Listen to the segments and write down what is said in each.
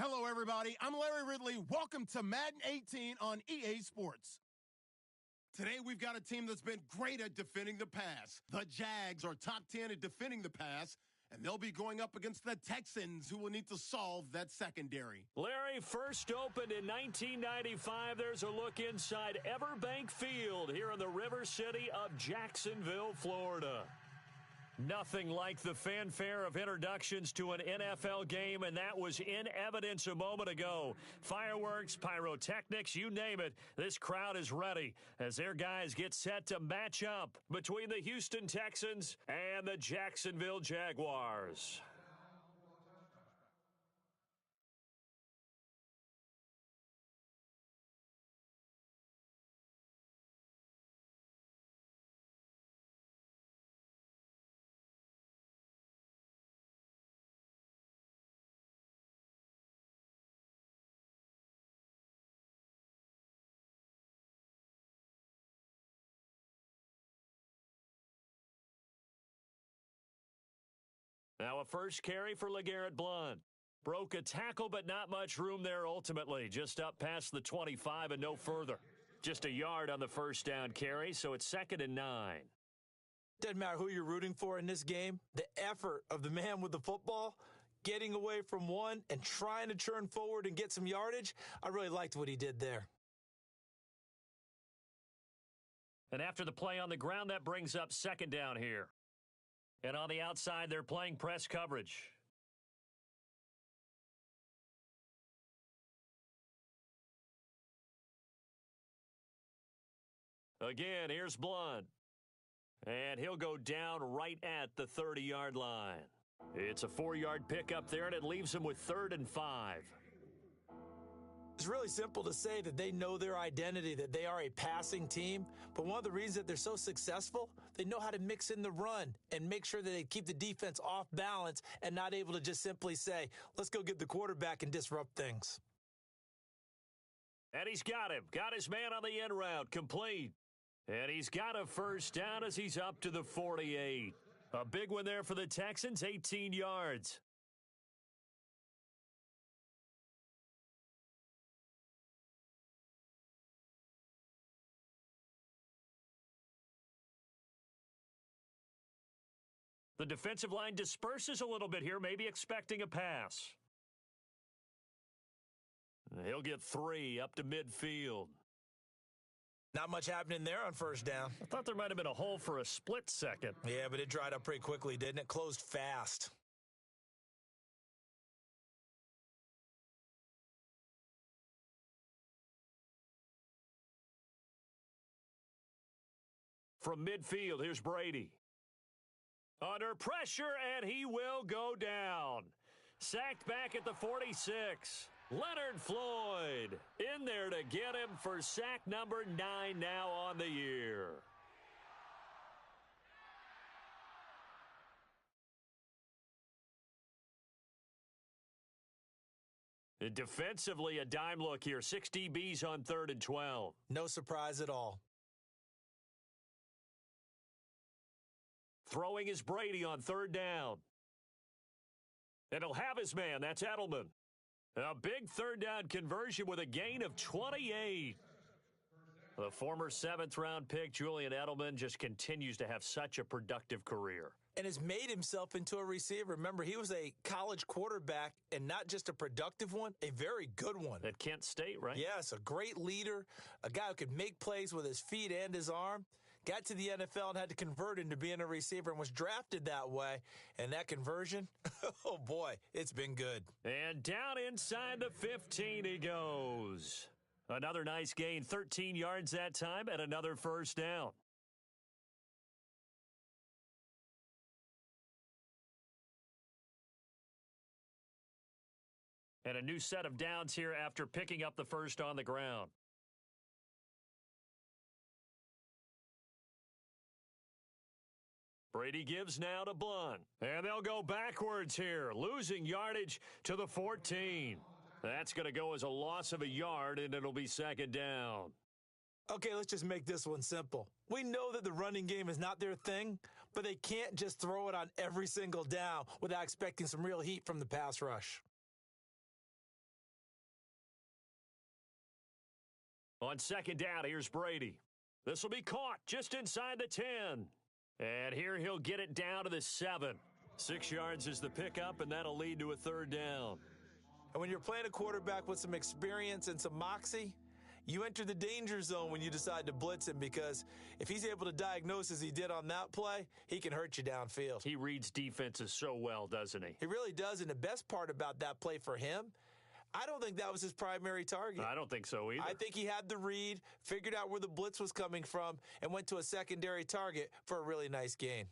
Hello, everybody. I'm Larry Ridley. Welcome to Madden 18 on EA Sports. Today, we've got a team that's been great at defending the pass. The Jags are top 10 at defending the pass, and they'll be going up against the Texans, who will need to solve that secondary. Larry, first opened in 1995. There's a look inside Everbank Field here in the River City of Jacksonville, Florida. Nothing like the fanfare of introductions to an NFL game, and that was in evidence a moment ago. Fireworks, pyrotechnics, you name it. This crowd is ready as their guys get set to match up between the Houston Texans and the Jacksonville Jaguars. Now a first carry for LeGarrette Blount. Broke a tackle, but not much room there ultimately. Just up past the 25 and no further. Just a yard on the first down carry, so it's 2nd and 9. Doesn't matter who you're rooting for in this game. The effort of the man with the football, getting away from one and trying to churn forward and get some yardage, I really liked what he did there. And after the play on the ground, that brings up 2nd down here. And on the outside, they're playing press coverage. Again, here's Blount. And he'll go down right at the 30-yard line. It's a 4-yard pickup there, and it leaves him with 3rd and 5. It's really simple to say that they know their identity, that they are a passing team. But one of the reasons that they're so successful, they know how to mix in the run and make sure that they keep the defense off balance and not able to just simply say, let's go get the quarterback and disrupt things. And he's got him. Got his man on the end route. Complete. And he's got a first down as he's up to the 48. A big one there for the Texans, 18 yards. The defensive line disperses a little bit here, maybe expecting a pass. He'll get 3 up to midfield. Not much happening there on first down. I thought there might have been a hole for a split second. Yeah, but it dried up pretty quickly, didn't it? Closed fast. From midfield, here's Brady. Under pressure, and he will go down. Sacked back at the 46. Leonard Floyd in there to get him for sack number 9 now on the year. Defensively, a dime look here. 6 DBs on 3rd and 12. No surprise at all. Throwing is Brady on 3rd down. And he'll have his man. That's Edelman. A big 3rd down conversion with a gain of 28. The former 7th-round pick, Julian Edelman, just continues to have such a productive career. And has made himself into a receiver. Remember, he was a college quarterback, and not just a productive one, a very good one. At Kent State, right? Yes, a great leader, a guy who could make plays with his feet and his arm. Got to the NFL and had to convert into being a receiver and was drafted that way. And that conversion, oh boy, it's been good. And down inside the 15 he goes. Another nice gain, 13 yards that time, and another first down. And a new set of downs here after picking up the first on the ground. Brady gives now to Blount. And they'll go backwards here, losing yardage to the 14. That's going to go as a loss of a yard, and it'll be 2nd down. Okay, let's just make this one simple. We know that the running game is not their thing, but they can't just throw it on every single down without expecting some real heat from the pass rush. On second down, here's Brady. This will be caught just inside the 10. And here he'll get it down to the 7. 6 yards is the pickup, and that'll lead to a third down. And when you're playing a quarterback with some experience and some moxie, you enter the danger zone when you decide to blitz him, because if he's able to diagnose as he did on that play, he can hurt you downfield. He reads defenses so well, doesn't he? He really does, and the best part about that play for him, I don't think that was his primary target. I don't think so either. I think he had the read, figured out where the blitz was coming from, and went to a secondary target for a really nice gain.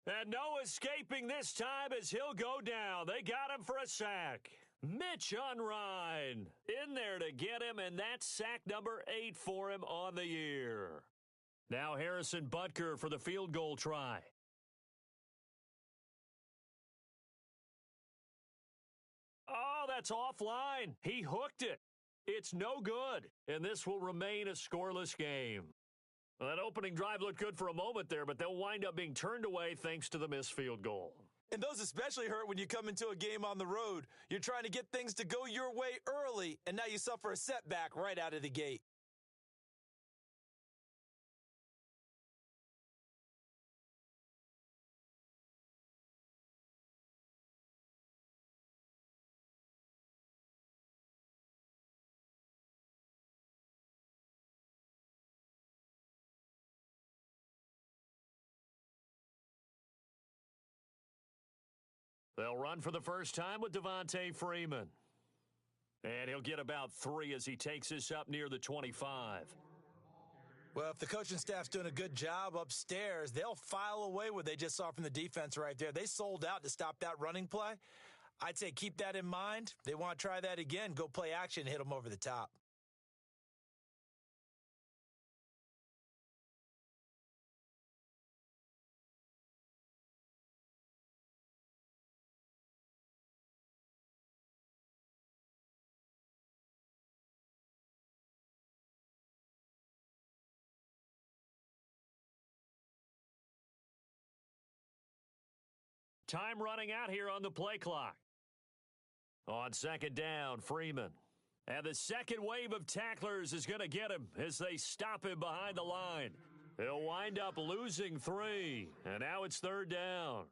And no escaping this time as he'll go down. They got him for a sack. Mitch Unrein in there to get him, and that's sack number 8 for him on the year. Now Harrison Butker for the field goal try. Oh, that's offline. He hooked it. It's no good, and this will remain a scoreless game. Well, that opening drive looked good for a moment there, but they'll wind up being turned away thanks to the missed field goal. And those especially hurt when you come into a game on the road. You're trying to get things to go your way early, and now you suffer a setback right out of the gate. They'll run for the first time with Devontae Freeman. And he'll get about 3 as he takes this up near the 25. Well, if the coaching staff's doing a good job upstairs, they'll file away what they just saw from the defense right there. They sold out to stop that running play. I'd say keep that in mind. They want to try that again. Go play action and hit them over the top. Time running out here on the play clock. On second down, Freeman. And the second wave of tacklers is going to get him as they stop him behind the line. He'll wind up losing 3, and now it's third down.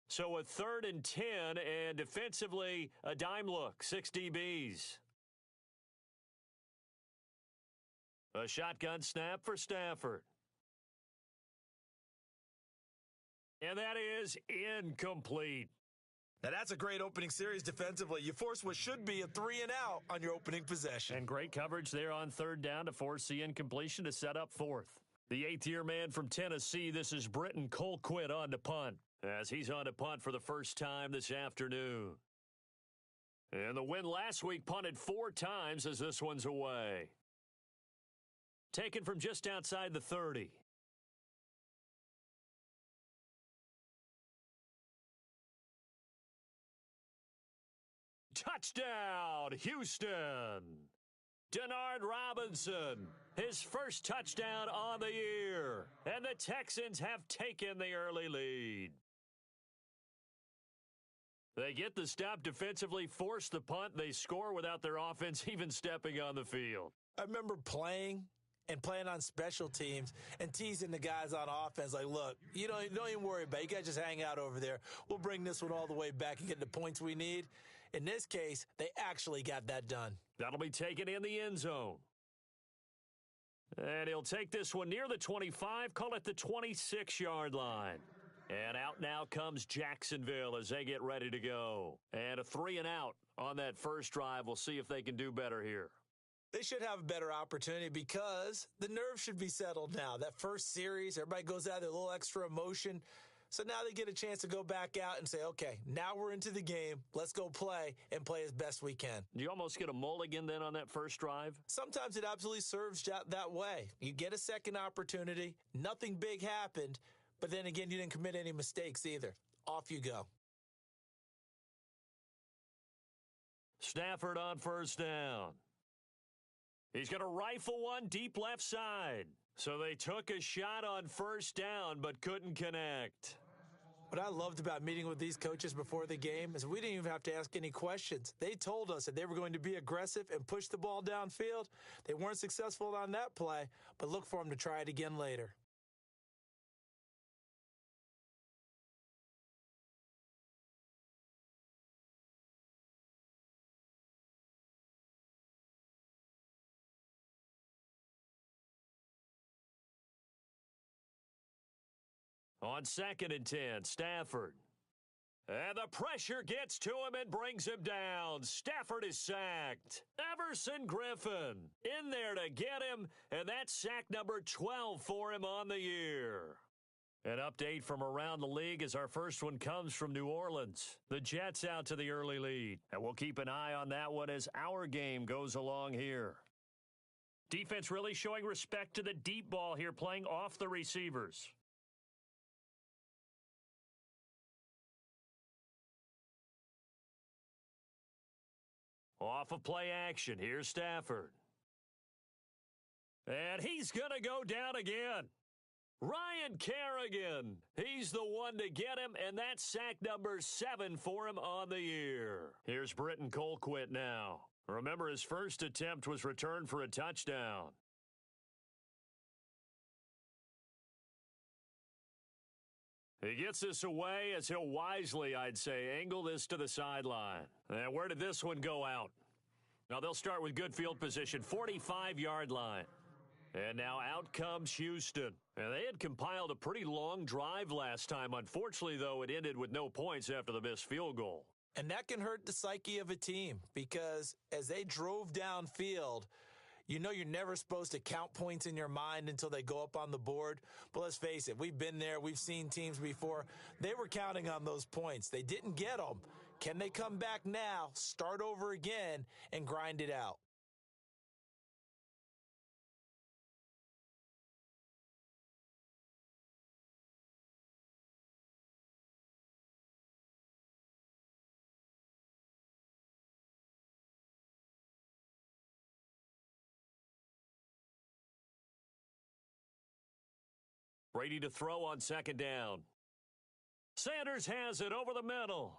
So a 3rd and 10, and defensively, a dime look, 6 DBs. A shotgun snap for Stafford. And that is incomplete. Now, that's a great opening series defensively. You force what should be a 3 and out on your opening possession. And great coverage there on third down to force the incompletion to set up 4th. The 8th-year man from Tennessee, this is Britton Colquitt on to punt, as he's on to punt for the first time this afternoon. And the win last week punted 4 times as this one's away. Taken from just outside the 30. Touchdown, Houston. Denard Robinson, his first touchdown on the year. And the Texans have taken the early lead. They get the stop defensively, force the punt. They score without their offense even stepping on the field. I remember playing on special teams and teasing the guys on offense like, look, you don't even worry about it. You guys just hang out over there. We'll bring this one all the way back and get the points we need. In this case, they actually got that done. That'll be taken in the end zone. And he'll take this one near the 25, call it the 26-yard line. And out now comes Jacksonville as they get ready to go. And a 3 and out on that first drive. We'll see if they can do better here. They should have a better opportunity because the nerves should be settled now. That first series, everybody goes out there, a little extra emotion. So now they get a chance to go back out and say, okay, now we're into the game. Let's go play and play as best we can. You almost get a mulligan then on that first drive? Sometimes it absolutely serves that way. You get a second opportunity. Nothing big happened. But then again, you didn't commit any mistakes either. Off you go. Stafford on first down. He's going to rifle one deep left side. So they took a shot on first down but couldn't connect. What I loved about meeting with these coaches before the game is we didn't even have to ask any questions. They told us that they were going to be aggressive and push the ball downfield. They weren't successful on that play, but look for them to try it again later. On 2nd and 10, Stafford. And the pressure gets to him and brings him down. Stafford is sacked. Everson Griffin in there to get him, and that's sack number 12 for him on the year. An update from around the league as our first one comes from New Orleans. The Jets out to the early lead, and we'll keep an eye on that one as our game goes along here. Defense really showing respect to the deep ball here, playing off the receivers. Off of play action, here's Stafford. And he's going to go down again. Ryan Kerrigan, he's the one to get him, and that's sack number 7 for him on the year. Here's Britton Colquitt now. Remember, his first attempt was returned for a touchdown. He gets this away as he'll wisely, I'd say, angle this to the sideline. And where did this one go out? Now they'll start with good field position, 45-yard line. And now out comes Houston. And they had compiled a pretty long drive last time. Unfortunately, though, it ended with no points after the missed field goal. And that can hurt the psyche of a team because as they drove downfield, you know you're never supposed to count points in your mind until they go up on the board. But let's face it, we've been there. We've seen teams before. They were counting on those points. They didn't get them. Can they come back now, start over again, and grind it out? Brady to throw on 2nd down. Sanders has it over the middle.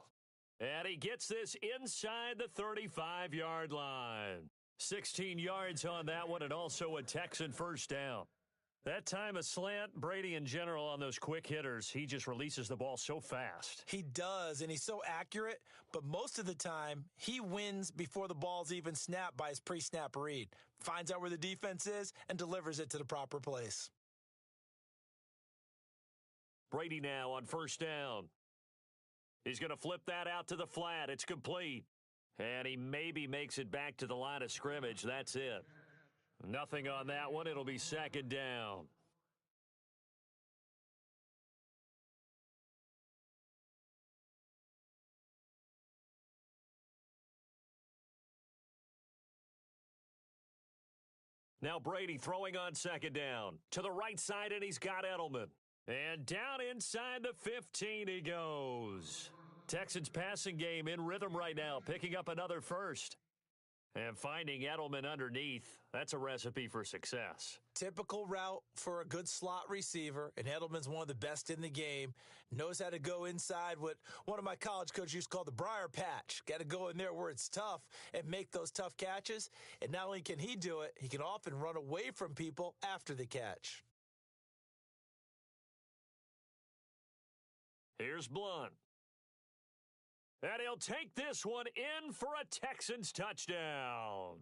And he gets this inside the 35-yard line. 16 yards on that one, and also a Texan first down. That time a slant, Brady in general on those quick hitters, he just releases the ball so fast. He does, and he's so accurate, but most of the time, he wins before the ball's even snapped by his pre-snap read. Finds out where the defense is and delivers it to the proper place. Brady now on 1st down. He's going to flip that out to the flat. It's complete. And he maybe makes it back to the line of scrimmage. That's it. Nothing on that one. It'll be 2nd down. Now Brady throwing on 2nd down. To the right side, and he's got Edelman. And down inside the 15 he goes. Texans passing game in rhythm right now, picking up another first. And finding Edelman underneath, that's a recipe for success. Typical route for a good slot receiver, and Edelman's one of the best in the game. Knows how to go inside what one of my college coaches used to call the briar patch. Got to go in there where it's tough and make those tough catches. And not only can he do it, he can often run away from people after the catch. Here's Blunt. And he'll take this one in for a Texans touchdown.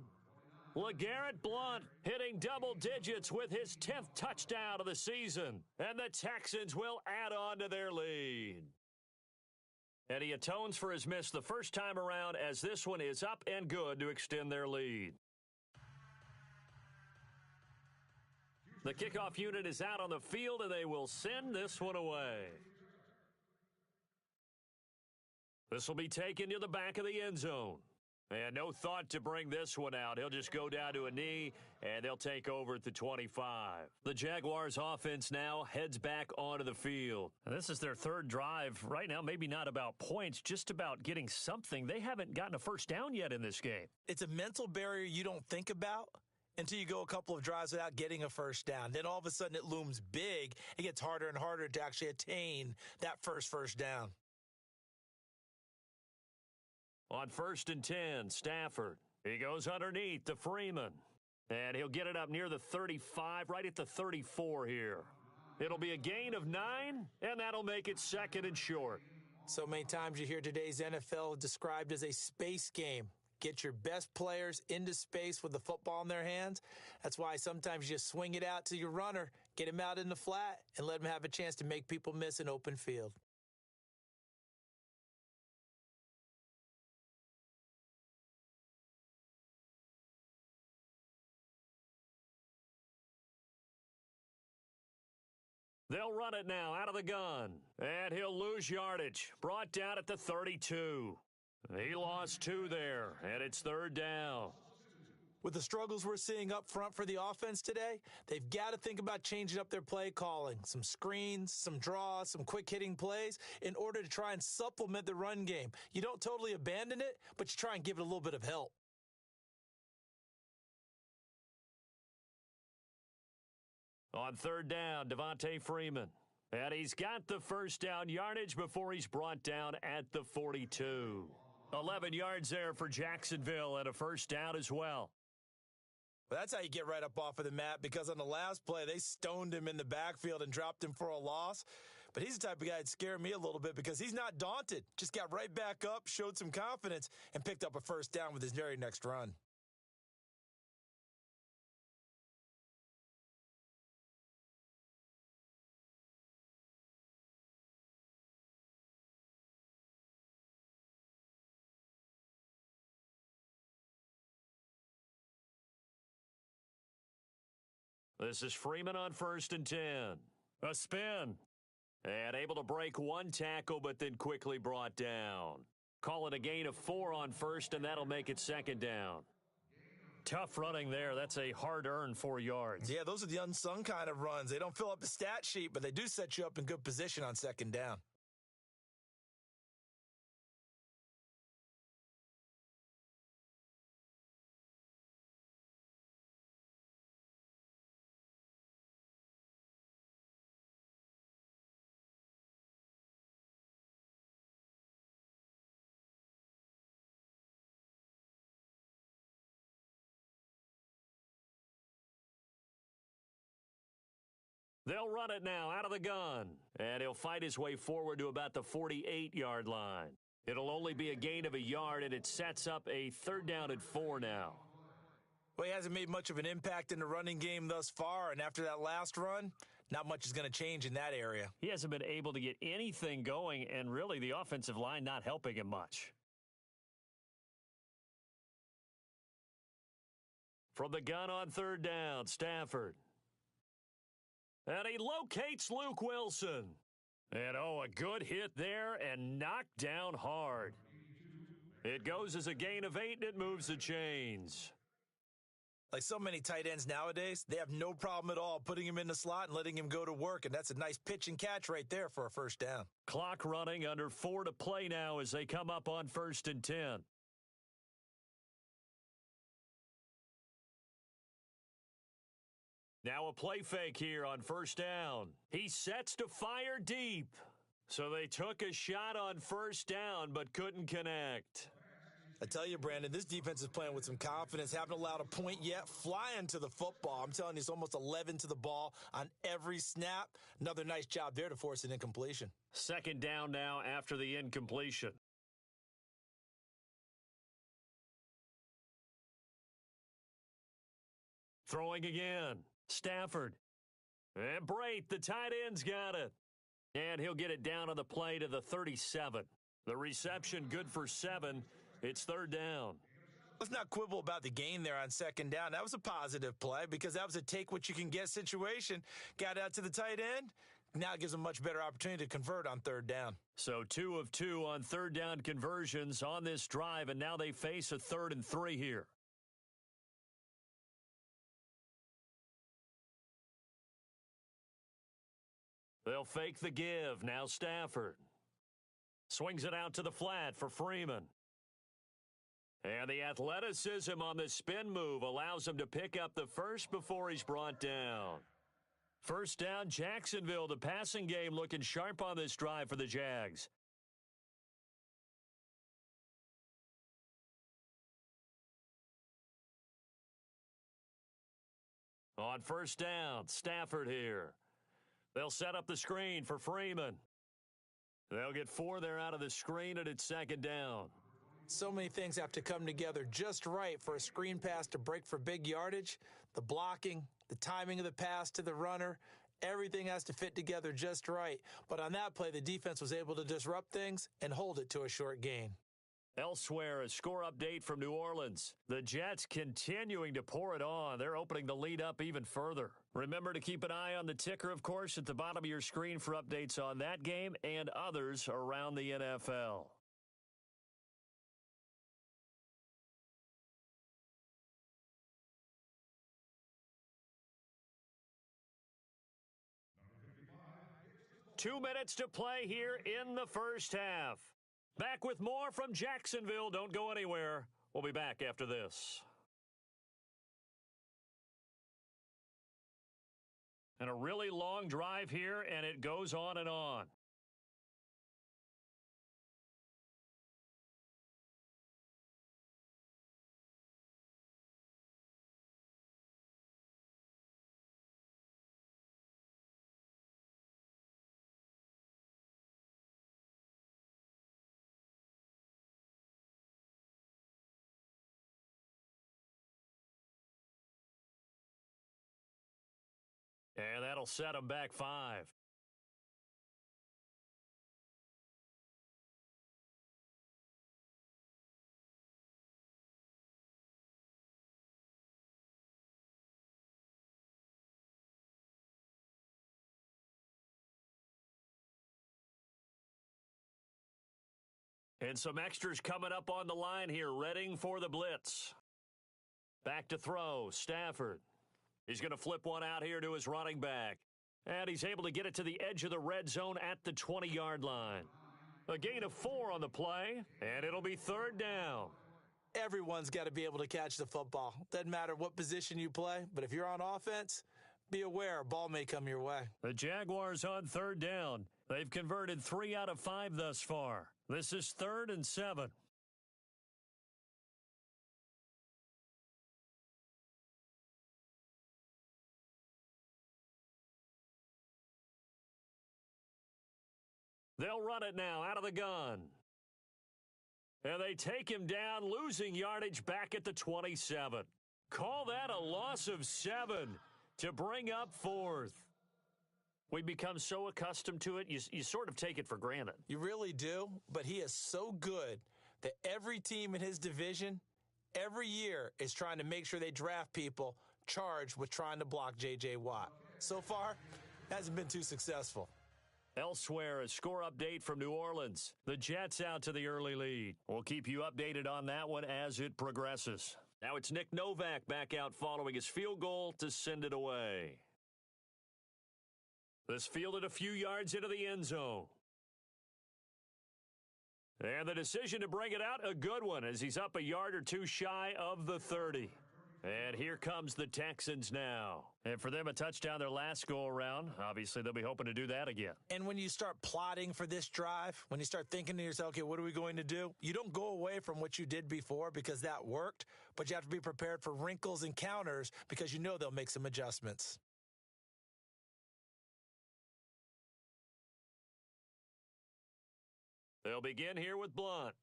LeGarrette Blunt hitting double digits with his 10th touchdown of the season. And the Texans will add on to their lead. And he atones for his miss the first time around as this one is up and good to extend their lead. The kickoff unit is out on the field, and they will send this one away. This will be taken to the back of the end zone. And no thought to bring this one out. He'll just go down to a knee, and they'll take over at the 25. The Jaguars offense now heads back onto the field. And this is their 3rd drive. Right now, maybe not about points, just about getting something. They haven't gotten a first down yet in this game. It's a mental barrier you don't think about until you go a couple of drives without getting a first down. Then all of a sudden it looms big. It gets harder and harder to actually attain that first down. On 1st and 10, Stafford. He goes underneath to Freeman. And he'll get it up near the 35, right at the 34 here. It'll be a gain of 9, and that'll make it 2nd and short. So many times you hear today's NFL described as a space game. Get your best players into space with the football in their hands. That's why sometimes you just swing it out to your runner, get him out in the flat, and let him have a chance to make people miss an open field. They'll run it now out of the gun. And he'll lose yardage. Brought down at the 32. He lost 2 there, and it's 3rd down. With the struggles we're seeing up front for the offense today, they've got to think about changing up their play calling. Some screens, some draws, some quick-hitting plays in order to try and supplement the run game. You don't totally abandon it, but you try and give it a little bit of help. On 3rd down, Devontae Freeman. And he's got the first down yardage before he's brought down at the 42. 11 yards there for Jacksonville and a first down as well. Well, that's how you get right up off of the mat, because on the last play, they stoned him in the backfield and dropped him for a loss. But he's the type of guy that scared me a little bit because he's not daunted. Just got right back up, showed some confidence, and picked up a first down with his very next run. This is Freeman on 1st and 10. A spin. And able to break 1 tackle, but then quickly brought down. Call it a gain of 4 on 1st, and that'll make it 2nd down. Tough running there. That's a hard-earned 4 yards. Yeah, those are the unsung kind of runs. They don't fill up the stat sheet, but they do set you up in good position on 2nd down. They'll run it now out of the gun. And he'll fight his way forward to about the 48-yard line. It'll only be a gain of 1 yard, and it sets up a 3rd down and 4 now. Well, he hasn't made much of an impact in the running game thus far, and after that last run, not much is going to change in that area. He hasn't been able to get anything going, and really the offensive line not helping him much. From the gun on 3rd down, Stafford. And he locates Luke Wilson. And, a good hit there and knocked down hard. It goes as a gain of 8, and it moves the chains. Like so many tight ends nowadays, they have no problem at all putting him in the slot and letting him go to work, and that's a nice pitch and catch right there for a first down. Clock running, under 4 to play now as they come up on 1st and 10. Now a play fake here on 1st down. He sets to fire deep. So they took a shot on 1st down but couldn't connect. I tell you, Brandon, this defense is playing with some confidence. Haven't allowed a point yet. Flying to the football. I'm telling you, it's almost 11 to the ball on every snap. Another nice job there to force an incompletion. 2nd down now after the incompletion. Throwing again. Stafford. And Brait, the tight end's got it. And he'll get it down on the play to the 37. The reception good for 7. It's 3rd down. Let's not quibble about the gain there on 2nd down. That was a positive play because that was a take-what-you-can-get situation. Got out to the tight end. Now it gives them a much better opportunity to convert on 3rd down. So 2 of 2 on 3rd down conversions on this drive, and now they face a 3rd and 3 here. They'll fake the give. Now Stafford. Swings it out to the flat for Freeman. And the athleticism on the spin move allows him to pick up the first before he's brought down. First down, Jacksonville. The passing game looking sharp on this drive for the Jags. On first down, Stafford here. They'll set up the screen for Freeman. They'll get 4 there out of the screen, and it's second down. So many things have to come together just right for a screen pass to break for big yardage. The blocking, the timing of the pass to the runner, everything has to fit together just right. But on that play, the defense was able to disrupt things and hold it to a short gain. Elsewhere, a score update from New Orleans. The Jets continuing to pour it on. They're opening the lead up even further. Remember to keep an eye on the ticker, of course, at the bottom of your screen for updates on that game and others around the NFL. Two minutes to play here in the first half. Back with more from Jacksonville. Don't go anywhere. We'll be back after this. And a really long drive here, and it goes on and on. And that'll set them back 5. And some extras coming up on the line here, readying for the blitz. Back to throw, Stafford. He's going to flip one out here to his running back. And he's able to get it to the edge of the red zone at the 20-yard line. A gain of 4 on the play, and it'll be third down. Everyone's got to be able to catch the football. Doesn't matter what position you play, but if you're on offense, be aware a ball may come your way. The Jaguars on third down. They've converted 3 out of 5 thus far. This is 3rd and 7. They'll run it now out of the gun. And they take him down, losing yardage back at the 27. Call that a loss of 7 to bring up 4th. We become so accustomed to it, you sort of take it for granted. You really do, but he is so good that every team in his division, every year, is trying to make sure they draft people charged with trying to block J.J. Watt. So far, hasn't been too successful. Elsewhere, a score update from New Orleans. The Jets out to the early lead. We'll keep you updated on that one as it progresses. Now it's Nick Novak back out following his field goal to send it away. This fielded a few yards into the end zone. And the decision to bring it out, a good one, as he's up a yard or two shy of the 30. And here comes the Texans now. And for them, a touchdown their last go-around. Obviously, they'll be hoping to do that again. And when you start plotting for this drive, when you start thinking to yourself, okay, what are we going to do? You don't go away from what you did before because that worked, but you have to be prepared for wrinkles and counters because you know they'll make some adjustments. They'll begin here with Blunt.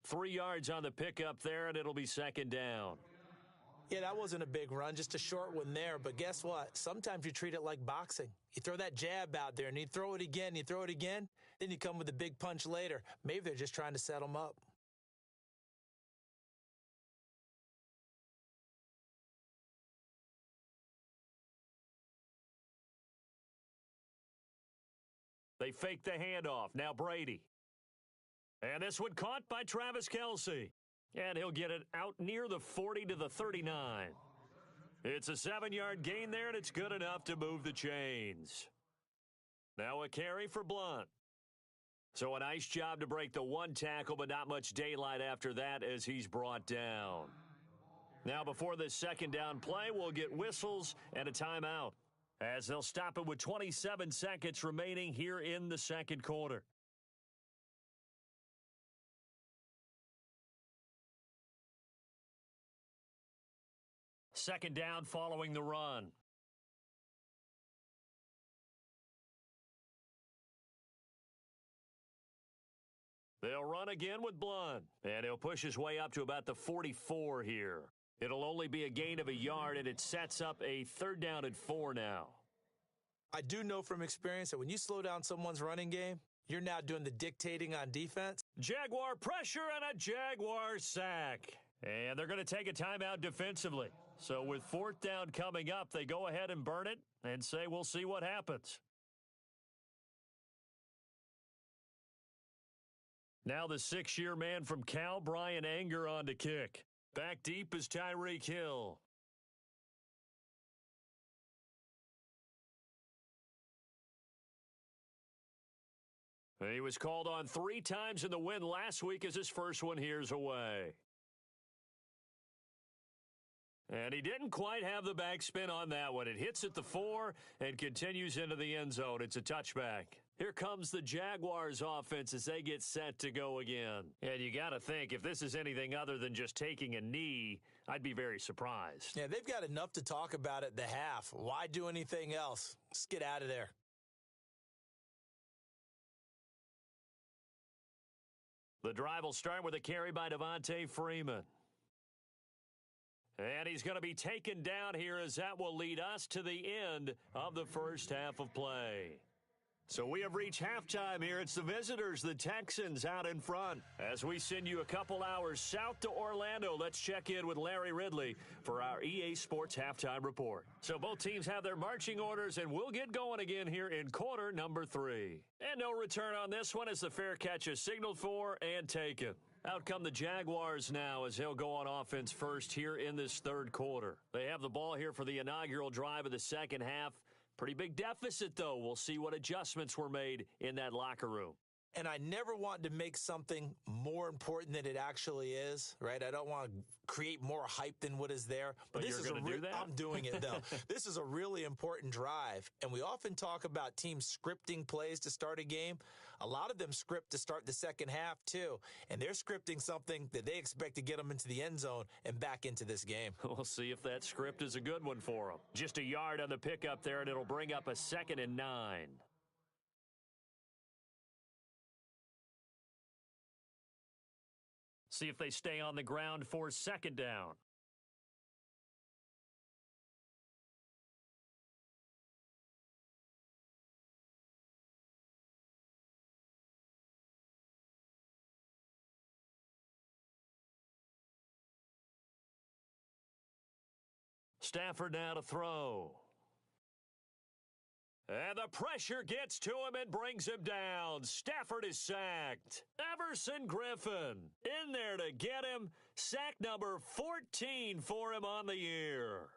3 yards on the pickup there, and it'll be second down. Yeah, that wasn't a big run, just a short one there. But guess what? Sometimes you treat it like boxing. You throw that jab out there, and you throw it again, then you come with a big punch later. Maybe they're just trying to set them up. They fake the handoff. Now Brady. And this one caught by Travis Kelce. And he'll get it out near the 40 to the 39. It's a 7-yard gain there, and it's good enough to move the chains. Now a carry for Blunt. So a nice job to break the one tackle, but not much daylight after that as he's brought down. Now before this second down play, we'll get whistles and a timeout, as they'll stop it with 27 seconds remaining here in the second quarter. Second down following the run. They'll run again with Blunt, and he'll push his way up to about the 44 here. It'll only be a gain of a yard, and it sets up a third down and 4 now. I do know from experience that when you slow down someone's running game, you're now doing the dictating on defense. Jaguar pressure and a Jaguar sack. And they're going to take a timeout defensively. So with fourth down coming up, they go ahead and burn it and say we'll see what happens. Now the 6-year man from Cal, Brian Anger, on to kick. Back deep is Tyreek Hill. He was called on 3 times in the win last week as his first one here's away. And he didn't quite have the backspin on that one. It hits at the 4 and continues into the end zone. It's a touchback. Here comes the Jaguars offense as they get set to go again. And you got to think, if this is anything other than just taking a knee, I'd be very surprised. Yeah, they've got enough to talk about at the half. Why do anything else? Let's get out of there. The drive will start with a carry by Devontae Freeman. And he's going to be taken down here as that will lead us to the end of the first half of play. So we have reached halftime here. It's the visitors, the Texans, out in front. As we send you a couple hours south to Orlando, let's check in with Larry Ridley for our EA Sports Halftime Report. So both teams have their marching orders, and we'll get going again here in quarter number 3. And no return on this one as the fair catch is signaled for and taken. Out come the Jaguars now as they'll go on offense first here in this third quarter. They have the ball here for the inaugural drive of the second half. Pretty big deficit, though. We'll see what adjustments were made in that locker room. And I never want to make something more important than it actually is, right? I don't want to create more hype than what is there. But this you're is going to do that? I'm doing it, though. This is a really important drive. And we often talk about teams scripting plays to start a game. A lot of them script to start the second half, too. And they're scripting something that they expect to get them into the end zone and back into this game. We'll see if that script is a good one for them. Just a yard on the pickup there, and it'll bring up a 2nd and 9. See if they stay on the ground for second down. Stafford now to throw. And the pressure gets to him and brings him down. Stafford is sacked. Everson Griffin in there to get him. Sack number 14 for him on the year.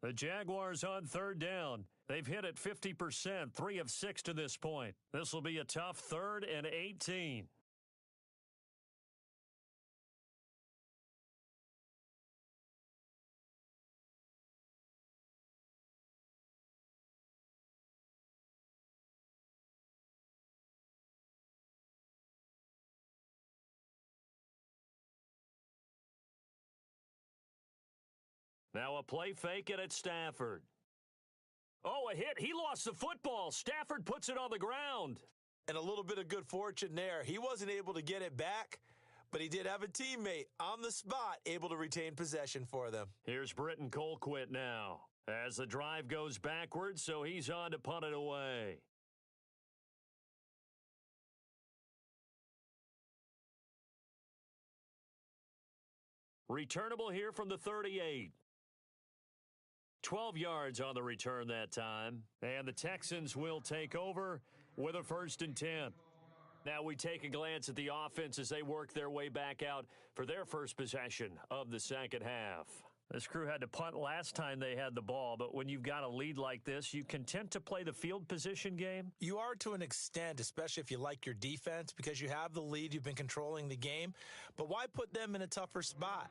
The Jaguars on third down. They've hit it 50%, 3 of 6 to this point. This will be a tough 3rd and 18. Now a play fake it at Stafford. Oh, a hit. He lost the football. Stafford puts it on the ground. And a little bit of good fortune there. He wasn't able to get it back, but he did have a teammate on the spot able to retain possession for them. Here's Britton Colquitt now as the drive goes backwards, so he's on to punt it away. Returnable here from the 38. 12 yards on the return that time. And the Texans will take over with a 1st and 10. Now we take a glance at the offense as they work their way back out for their first possession of the second half. This crew had to punt last time they had the ball, but when you've got a lead like this, you content to play the field position game? You are to an extent, especially if you like your defense, because you have the lead, you've been controlling the game. But why put them in a tougher spot?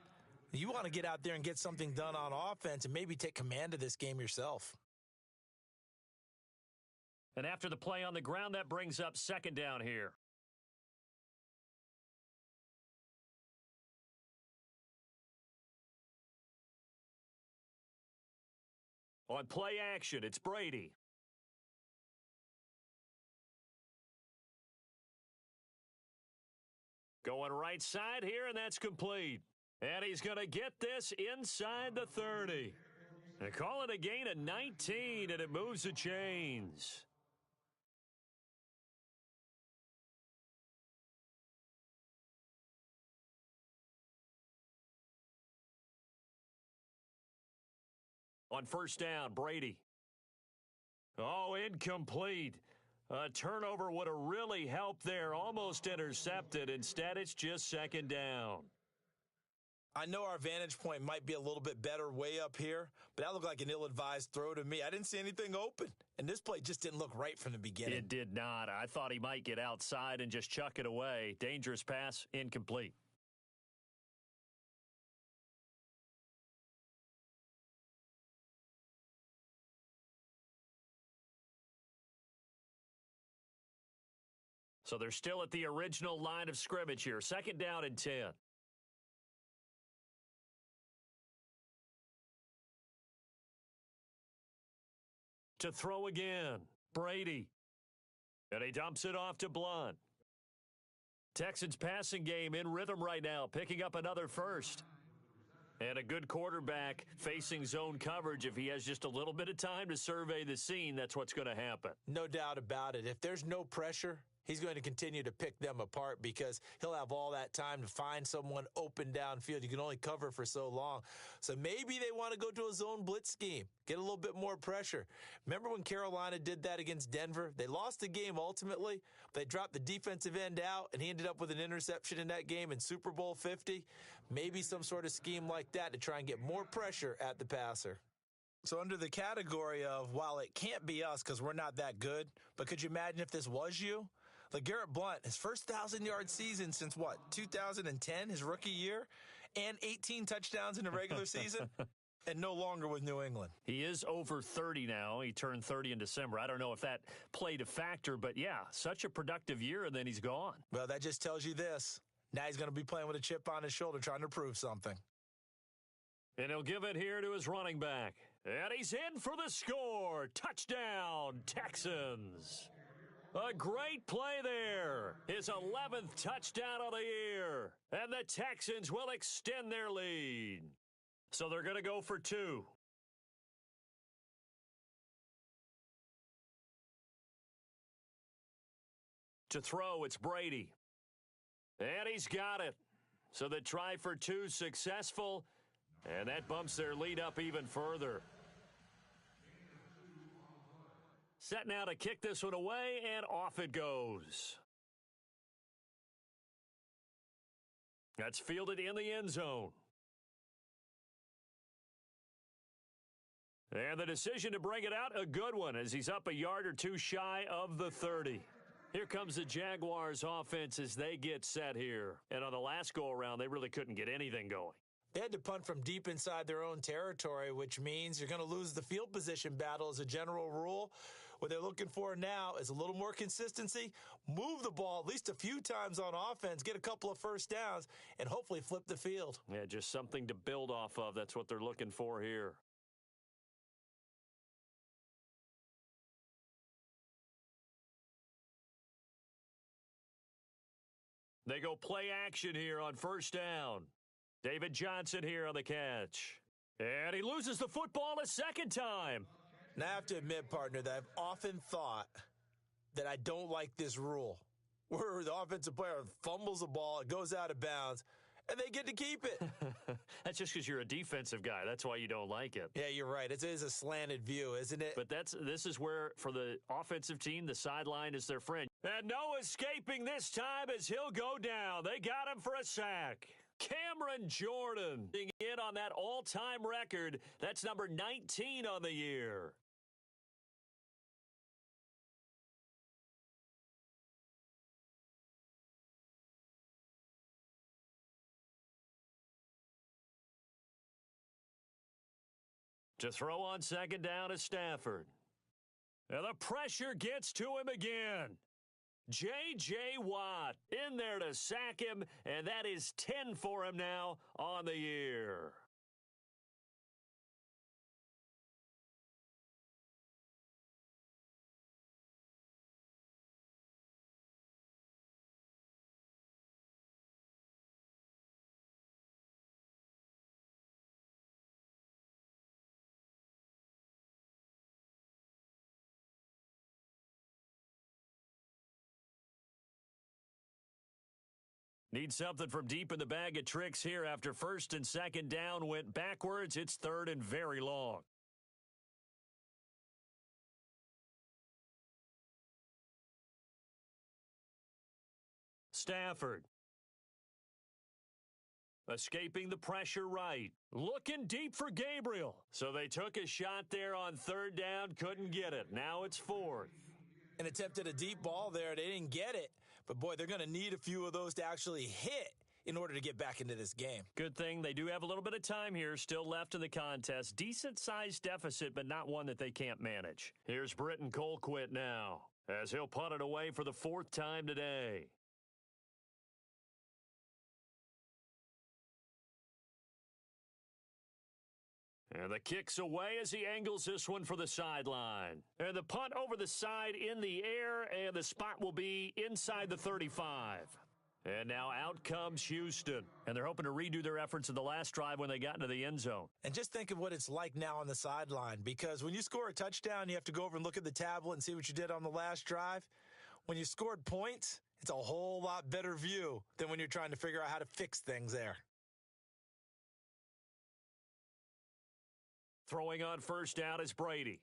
You want to get out there and get something done on offense and maybe take command of this game yourself. And after the play on the ground, that brings up second down here. On play action, it's Brady. Going right side here, and that's complete. And he's going to get this inside the 30. They call it a gain of 19, and it moves the chains. On first down, Brady. Oh, incomplete. A turnover would have really helped there. Almost intercepted. Instead, it's just second down. I know our vantage point might be a little bit better way up here, but that looked like an ill-advised throw to me. I didn't see anything open, and this play just didn't look right from the beginning. It did not. I thought he might get outside and just chuck it away. Dangerous pass, incomplete. So they're still at the original line of scrimmage here. Second down and 10. To throw again, Brady. And he dumps it off to Blunt. Texans passing game in rhythm right now, picking up another first. And a good quarterback facing zone coverage. If he has just a little bit of time to survey the scene, that's what's going to happen. No doubt about it. If there's no pressure, he's going to continue to pick them apart because he'll have all that time to find someone open downfield. You can only cover for so long. So maybe they want to go to a zone blitz scheme, get a little bit more pressure. Remember when Carolina did that against Denver? They lost the game ultimately. They dropped the defensive end out, and he ended up with an interception in that game in Super Bowl 50. Maybe some sort of scheme like that to try and get more pressure at the passer. So under the category of, while it can't be us because we're not that good, but could you imagine if this was you? LeGarrette Blount, his first 1,000-yard season since, 2010, his rookie year, and 18 touchdowns in the regular season, and no longer with New England. He is over 30 now. He turned 30 in December. I don't know if that played a factor, but yeah, such a productive year, and then he's gone. Well, that just tells you this. Now he's going to be playing with a chip on his shoulder trying to prove something. And he'll give it here to his running back. And he's in for the score. Touchdown, Texans. A great play there. His 11th touchdown of the year. And the Texans will extend their lead. So they're going to go for two. To throw, it's Brady. And he's got it. So the try for two successful. And that bumps their lead up even further. Set now to kick this one away, and off it goes. That's fielded in the end zone. And the decision to bring it out, a good one, as he's up a yard or two shy of the 30. Here comes the Jaguars offense as they get set here. And on the last go-around, they really couldn't get anything going. They had to punt from deep inside their own territory, which means you're going to lose the field position battle as a general rule. What they're looking for now is a little more consistency, move the ball at least a few times on offense, get a couple of first downs, and hopefully flip the field. Yeah, just something to build off of. That's what they're looking for here. They go play action here on first down. David Johnson here on the catch. And he loses the football a second time. Now, I have to admit, partner, that I've often thought that I don't like this rule, where the offensive player fumbles the ball, it goes out of bounds, and they get to keep it. That's just because you're a defensive guy. That's why you don't like it. Yeah, you're right. It is a slanted view, isn't it? But this is where, for the offensive team, the sideline is their friend. And no escaping this time as he'll go down. They got him for a sack. Cameron Jordan being in on that all-time record. That's number 19 on the year. To throw on second down is Stafford. And the pressure gets to him again. J.J. Watt in there to sack him, and that is 10 for him now on the year. Need something from deep in the bag of tricks here after first and second down went backwards. It's third and very long. Stafford. Escaping the pressure right. Looking deep for Gabriel. So they took a shot there on third down, couldn't get it. Now it's fourth. And attempted a deep ball there. They didn't get it. But, boy, they're going to need a few of those to actually hit in order to get back into this game. Good thing they do have a little bit of time here still left in the contest. Decent-sized deficit, but not one that they can't manage. Here's Britton Colquitt now as he'll punt it away for the fourth time today. And the kick's away as he angles this one for the sideline. And the punt over the side in the air, and the spot will be inside the 35. And now out comes Houston. And they're hoping to redo their efforts in the last drive when they got into the end zone. And just think of what it's like now on the sideline, because when you score a touchdown, you have to go over and look at the tablet and see what you did on the last drive. When you scored points, it's a whole lot better view than when you're trying to figure out how to fix things there. Throwing on first down is Brady.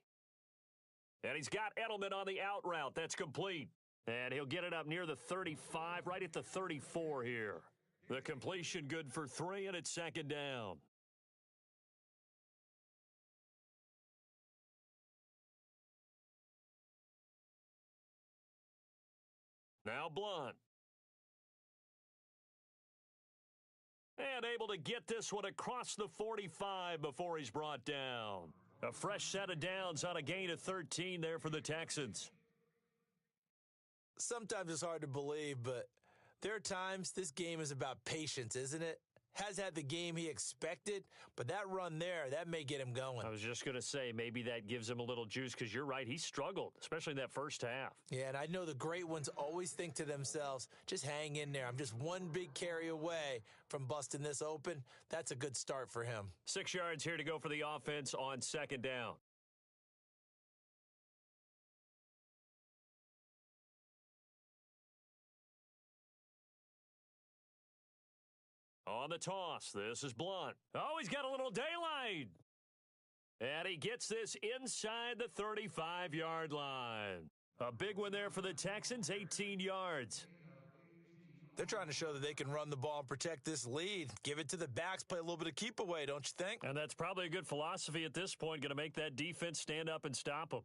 And he's got Edelman on the out route. That's complete. And he'll get it up near the 35, right at the 34 here. The completion good for 3, and it's second down. Now Blunt. And able to get this one across the 45 before he's brought down. A fresh set of downs on a gain of 13 there for the Texans. Sometimes it's hard to believe, but there are times this game is about patience, isn't it? Has had the game he expected, but that run there, that may get him going. I was just going to say, maybe that gives him a little juice, because you're right, he struggled, especially in that first half. Yeah, and I know the great ones always think to themselves, just hang in there. I'm just one big carry away from busting this open. That's a good start for him. 6 yards here to go for the offense on second down. On the toss, this is Blunt. Oh, he's got a little daylight. And he gets this inside the 35-yard line. A big one there for the Texans, 18 yards. They're trying to show that they can run the ball and protect this lead. Give it to the backs, play a little bit of keep away, don't you think? And that's probably a good philosophy at this point, going to make that defense stand up and stop them.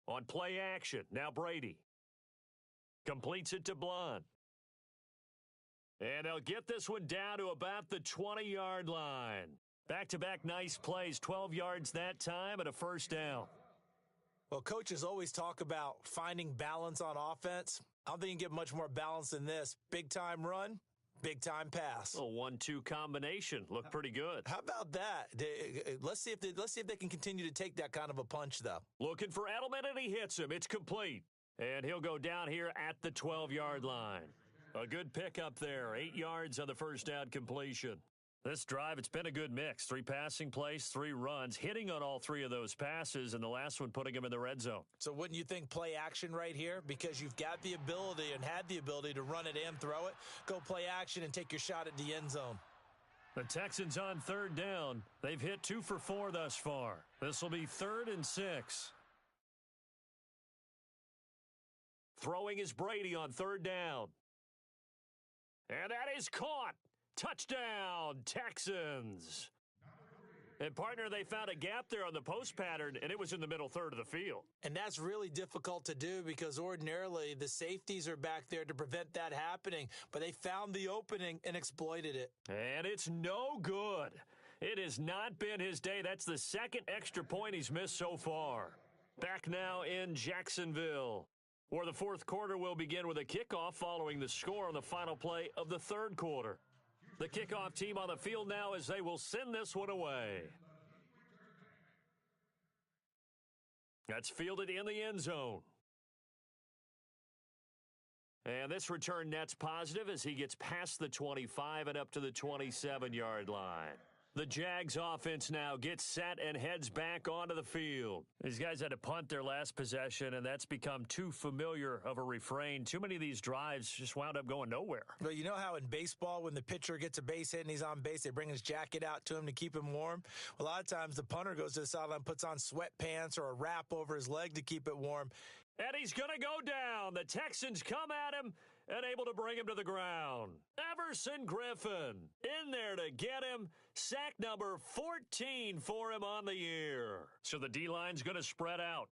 On play action, now Brady. Completes it to Blunt. And they'll get this one down to about the 20-yard line. Back-to-back nice plays, 12 yards that time and a first down. Well, coaches always talk about finding balance on offense. I don't think you can get much more balance than this. Big-time run, big-time pass. A 1-2 combination. Looked pretty good. How about that? Let's see if they can continue to take that kind of a punch, though. Looking for Edelman, and he hits him. It's complete. And he'll go down here at the 12-yard line. A good pickup there. 8 yards on the first down completion. This drive, it's been a good mix. 3 passing plays, 3 runs, hitting on all 3 of those passes, and the last one putting him in the red zone. So wouldn't you think play action right here? Because you've got the ability and had the ability to run it and throw it. Go play action and take your shot at the end zone. The Texans on third down. They've hit 2 for 4 thus far. This will be 3rd and 6. Throwing is Brady on third down. And that is caught. Touchdown, Texans. And, partner, they found a gap there on the post pattern, and it was in the middle third of the field. And that's really difficult to do because ordinarily the safeties are back there to prevent that happening. But they found the opening and exploited it. And it's no good. It has not been his day. That's the second extra point he's missed so far. Back now in Jacksonville, where the fourth quarter will begin with a kickoff following the score on the final play of the third quarter. The kickoff team on the field now as they will send this one away. That's fielded in the end zone. And this return net's positive as he gets past the 25 and up to the 27-yard line. The Jags offense now gets set and heads back onto the field. These guys had to punt their last possession, and that's become too familiar of a refrain. Too many of these drives just wound up going nowhere. Well, you know how in baseball when the pitcher gets a base hit and he's on base, they bring his jacket out to him to keep him warm? Well, a lot of times the punter goes to the sideline, puts on sweatpants or a wrap over his leg to keep it warm. And he's going to go down. The Texans come at him and able to bring him to the ground. Everson Griffin in there to get him. Sack number 14 for him on the year. So the D-line's going to spread out.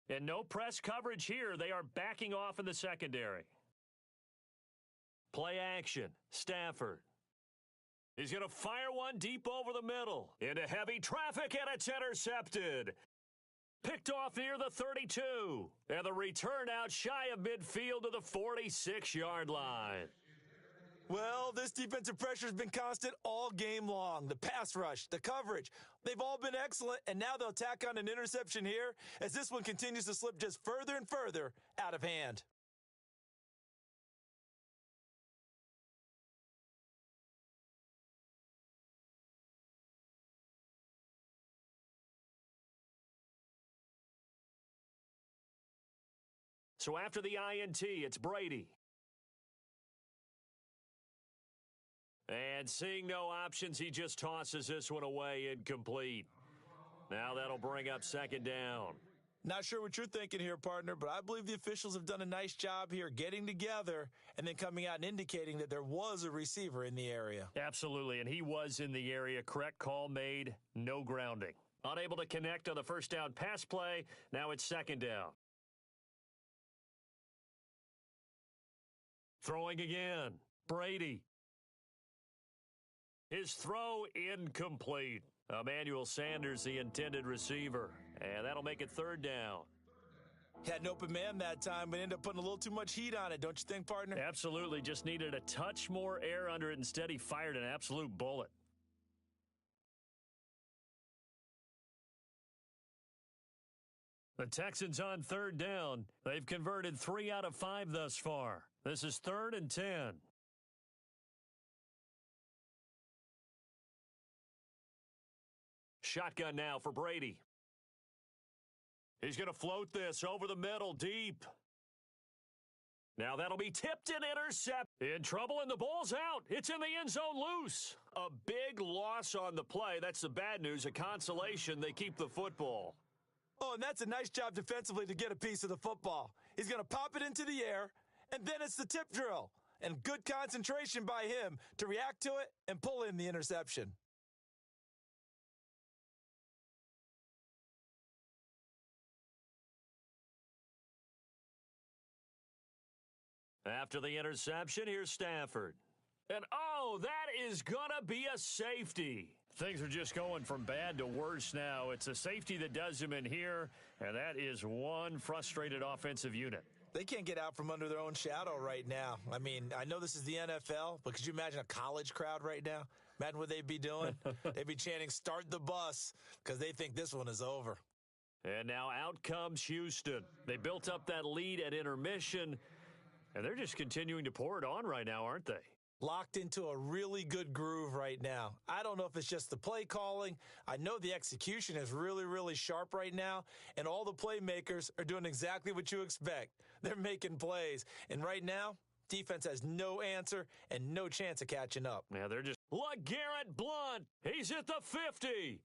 And no press coverage here. They are backing off in the secondary. Play action. Stafford. He's going to fire one deep over the middle. Into heavy traffic, and it's intercepted. Picked off near the 32. And the return out shy of midfield to the 46-yard line. Well, this defensive pressure has been constant all game long. The pass rush, the coverage, they've all been excellent, and now they'll tack on an interception here as this one continues to slip just further and further out of hand. So after the INT, it's Brady. And seeing no options, he just tosses this one away incomplete. Now that'll bring up second down. Not sure what you're thinking here, partner, but I believe the officials have done a nice job here getting together and then coming out and indicating that there was a receiver in the area. Absolutely, and he was in the area. Correct call made, no grounding. Unable to connect on the first down pass play. Now it's second down. Throwing again. Brady. His throw incomplete. Emmanuel Sanders, the intended receiver. And that'll make it third down. Had an open man that time, but ended up putting a little too much heat on it, don't you think, partner? Absolutely. Just needed a touch more air under it. Instead, he fired an absolute bullet. The Texans on third down. They've converted 3 out of 5 thus far. This is 3rd and 10. Shotgun now for Brady. He's going to float this over the middle deep. Now that'll be tipped and intercepted. In trouble, and the ball's out. It's in the end zone loose. A big loss on the play. That's the bad news. A consolation, they keep the football. Oh, and that's a nice job defensively to get a piece of the football. He's going to pop it into the air, and then it's the tip drill. And good concentration by him to react to it and pull in the interception. After the interception, here's Stafford. And, oh, that is going to be a safety. Things are just going from bad to worse now. It's a safety that does him in here, and that is one frustrated offensive unit. They can't get out from under their own shadow right now. I mean, I know this is the NFL, but could you imagine a college crowd right now? Imagine what they'd be doing. They'd be chanting, "Start the bus," because they think this one is over. And now out comes Houston. They built up that lead at intermission, and they're just continuing to pour it on right now, aren't they? Locked into a really good groove right now. I don't know if it's just the play calling. I know the execution is really, really sharp right now, and all the playmakers are doing exactly what you expect. They're making plays, and right now, defense has no answer and no chance of catching up. Yeah, they're just... LeGarrette Blount, he's at the 50.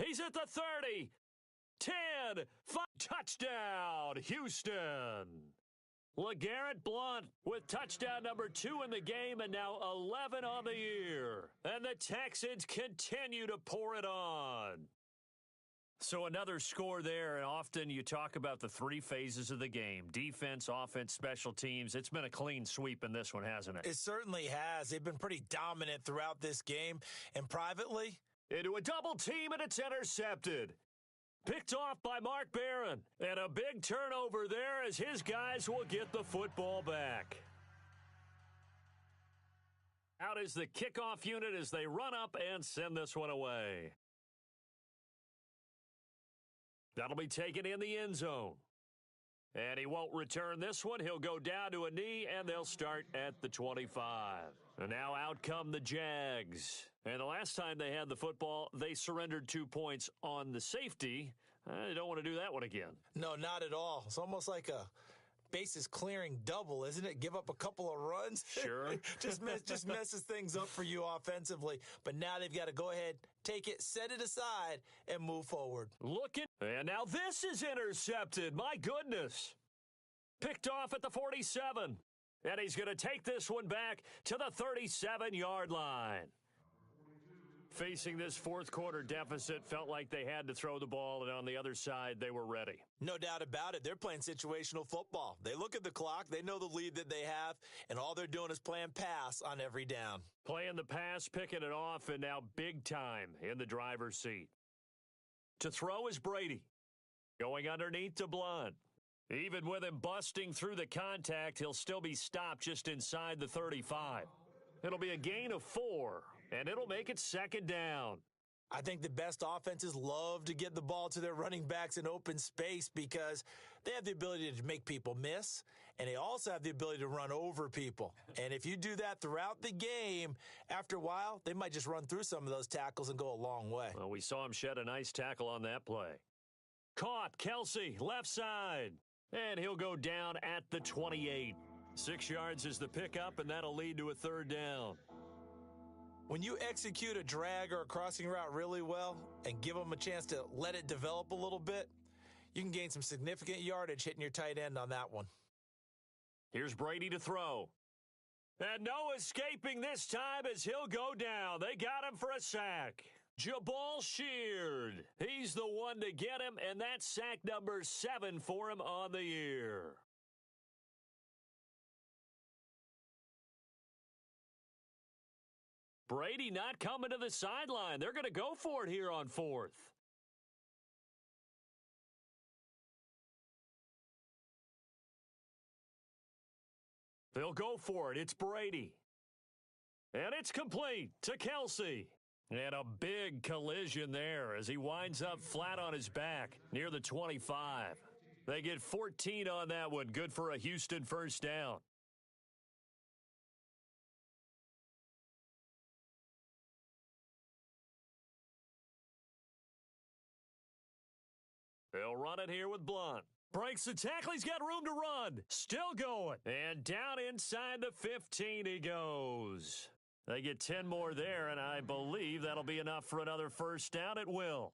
He's at the 30. 10, 5, touchdown, Houston. LeGarrette Blount with touchdown number 2 in the game and now 11 on the year. And the Texans continue to pour it on. So another score there, and often you talk about the 3 phases of the game. Defense, offense, special teams. It's been a clean sweep in this one, hasn't it? It certainly has. They've been pretty dominant throughout this game. And privately, into a double team, and it's intercepted. Picked off by Mark Barron. And a big turnover there as his guys will get the football back. Out is the kickoff unit as they run up and send this one away. That'll be taken in the end zone. And he won't return this one. He'll go down to a knee, and they'll start at the 25. And now out come the Jags. And the last time they had the football, they surrendered 2 points on the safety. They don't want to do that one again. No, not at all. It's almost like a bases clearing double, isn't it? Give up a couple of runs. Sure. just messes things up for you offensively. But now they've got to go ahead, take it, set it aside, and move forward. Looking. And now this is intercepted. My goodness. Picked off at the 47. And he's going to take this one back to the 37-yard line. Facing this fourth quarter deficit, felt like they had to throw the ball, and on the other side, they were ready. No doubt about it. They're playing situational football. They look at the clock, they know the lead that they have, and all they're doing is playing pass on every down. Playing the pass, picking it off, and now big time in the driver's seat. To throw is Brady. Going underneath to Blount. Even with him busting through the contact, he'll still be stopped just inside the 35. It'll be a gain of 4. And it'll make it second down. I think the best offenses love to get the ball to their running backs in open space because they have the ability to make people miss, and they also have the ability to run over people. And if you do that throughout the game, after a while, they might just run through some of those tackles and go a long way. Well, we saw him shed a nice tackle on that play. Caught, Kelsey, left side. And he'll go down at the 28. 6 yards is the pickup, and that'll lead to a third down. When you execute a drag or a crossing route really well and give them a chance to let it develop a little bit, you can gain some significant yardage hitting your tight end on that one. Here's Brady to throw. And no escaping this time as he'll go down. They got him for a sack. Jabal Sheard. He's the one to get him, and that's sack number 7 for him on the year. Brady not coming to the sideline. They're going to go for it here on 4th. They'll go for it. It's Brady. And it's complete to Kelsey. And a big collision there as he winds up flat on his back near the 25. They get 14 on that one. Good for a Houston first down. They'll run it here with Blount. Breaks the tackle. He's got room to run. Still going. And down inside the 15 he goes. They get 10 more there, and I believe that'll be enough for another first down. It will.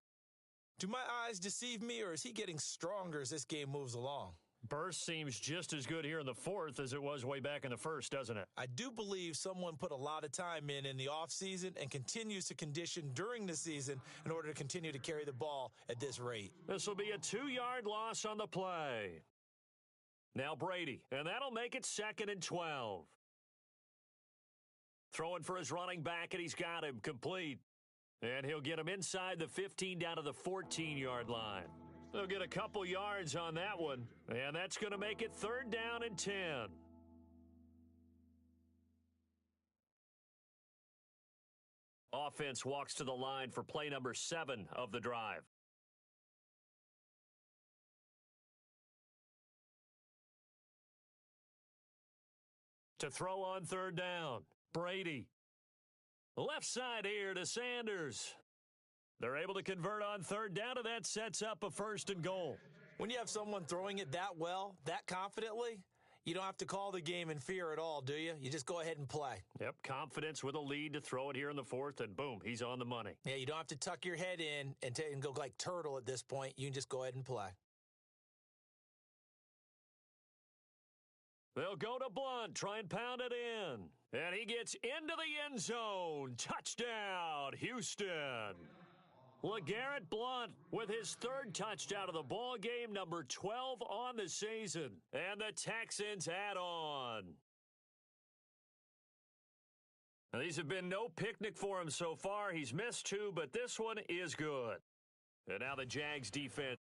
Do my eyes deceive me, or is he getting stronger as this game moves along? Burst seems just as good here in the 4th as it was way back in the 1st, doesn't it? I do believe someone put a lot of time in the offseason and continues to condition during the season in order to continue to carry the ball at this rate. This will be a 2-yard loss on the play. Now Brady, and that'll make it 2nd and 12. Throwing for his running back, and he's got him complete. And he'll get him inside the 15 down to the 14-yard line. They'll get a couple yards on that one, and that's going to make it 3rd down and 10. Offense walks to the line for play number 7 of the drive. To throw on 3rd down, Brady. Left side here to Sanders. They're able to convert on 3rd down, and that sets up a 1st and goal. When you have someone throwing it that well, that confidently, you don't have to call the game in fear at all, do you? You just go ahead and play. Yep, confidence with a lead to throw it here in the fourth, and boom, he's on the money. Yeah, you don't have to tuck your head in and go like turtle at this point. You can just go ahead and play. They'll go to Blunt, try and pound it in. And he gets into the end zone. Touchdown, Houston. LeGarrette Blunt with his third touchdown of the ball game, number 12 on the season. And the Texans add on. Now, these have been no picnic for him so far. He's missed two, but this one is good. And now the Jags defense.